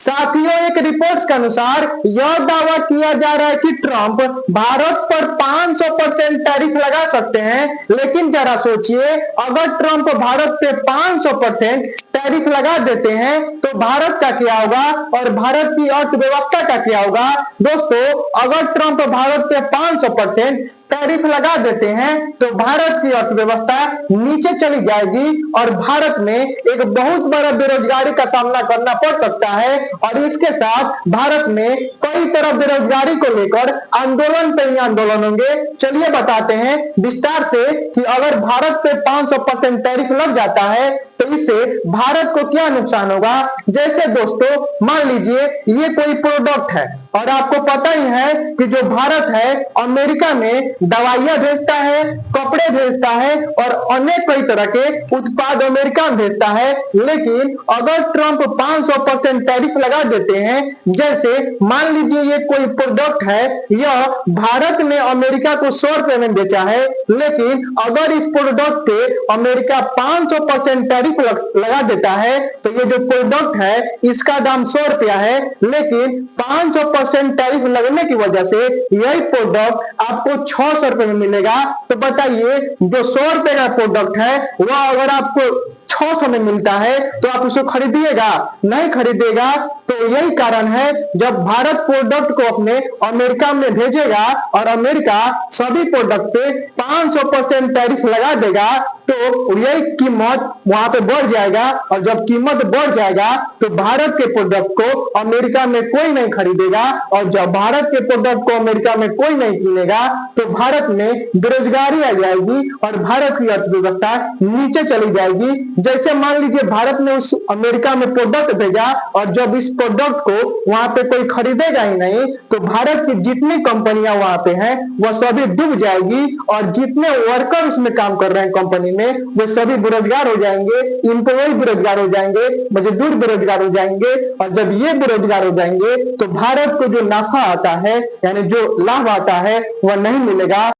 साथियों, एक रिपोर्ट के अनुसार यह दावा किया जा रहा है कि ट्रंप भारत पर 500% टैरिफ लगा सकते हैं। लेकिन जरा सोचिए, अगर ट्रंप भारत पे 500% टैरिफ लगा देते हैं तो भारत का क्या होगा और भारत की अर्थव्यवस्था का क्या होगा। दोस्तों, अगर ट्रंप भारत पे 500% टैरिफ लगा देते हैं तो भारत की अर्थव्यवस्था नीचे चली जाएगी और भारत में एक बहुत बड़ा बेरोजगारी का सामना करना पड़ सकता है। और इसके साथ भारत में कई तरह बेरोजगारी को लेकर आंदोलन पे ही आंदोलन होंगे। चलिए बताते हैं विस्तार से कि अगर भारत पे 500% टैरिफ लग जाता है तो इससे भारत को क्या नुकसान होगा। जैसे दोस्तों, मान लीजिए ये कोई प्रोडक्ट है और आपको पता ही है कि जो भारत है अमेरिका में दवाइयां भेजता है, कपड़े भेजता है और अनेक कई तरह के उत्पाद अमेरिका में भेजता है। लेकिन अगर ट्रंप 500% टैरिफ लगा देते हैं, जैसे मान लीजिए ये कोई प्रोडक्ट है, यह भारत ने अमेरिका को 100 रुपए में बेचा है, लेकिन अगर इस प्रोडक्ट पे अमेरिका 500% टैरिफ लगा देता है तो ये जो प्रोडक्ट है इसका दाम 100 रुपया है, लेकिन 500% टैरिफ लगने की वजह से यही प्रोडक्ट आपको 600 रुपए में मिलेगा। तो बताइए, जो 100 रुपए का प्रोडक्ट है वह अगर आपको 600 में मिलता है तो आप उसको खरीदिएगा? नहीं खरीदेगा। तो यही कारण है, जब भारत प्रोडक्ट को अपने अमेरिका में भेजेगा और अमेरिका सभी प्रोडक्ट पे 500% टैरिफ लगा देगा तो यही कीमत वहां पे बढ़ जाएगा। और जब कीमत बढ़ जाएगा तो भारत के प्रोडक्ट को अमेरिका में कोई नहीं खरीदेगा, और जब भारत के प्रोडक्ट को अमेरिका में कोई नहीं किनेगा तो भारत में बेरोजगारी आ जाएगी और भारत की अर्थव्यवस्था नीचे चली जाएगी। जैसे मान लीजिए भारत ने उस अमेरिका में प्रोडक्ट भेजा और जब इस प्रोडक्ट को वहां पे कोई खरीदेगा ही नहीं तो भारत की जितनी कंपनियां वहां पे हैं वह सभी डूब जाएगी और जितने वर्कर उसमें काम कर रहे हैं कंपनी में वो सभी बेरोजगार हो जाएंगे, इंप्लॉय बेरोजगार हो जाएंगे, मजदूर बेरोजगार हो जाएंगे। और जब ये बेरोजगार हो जाएंगे तो भारत को जो नफा आता है यानी जो लाभ आता है वह नहीं मिलेगा।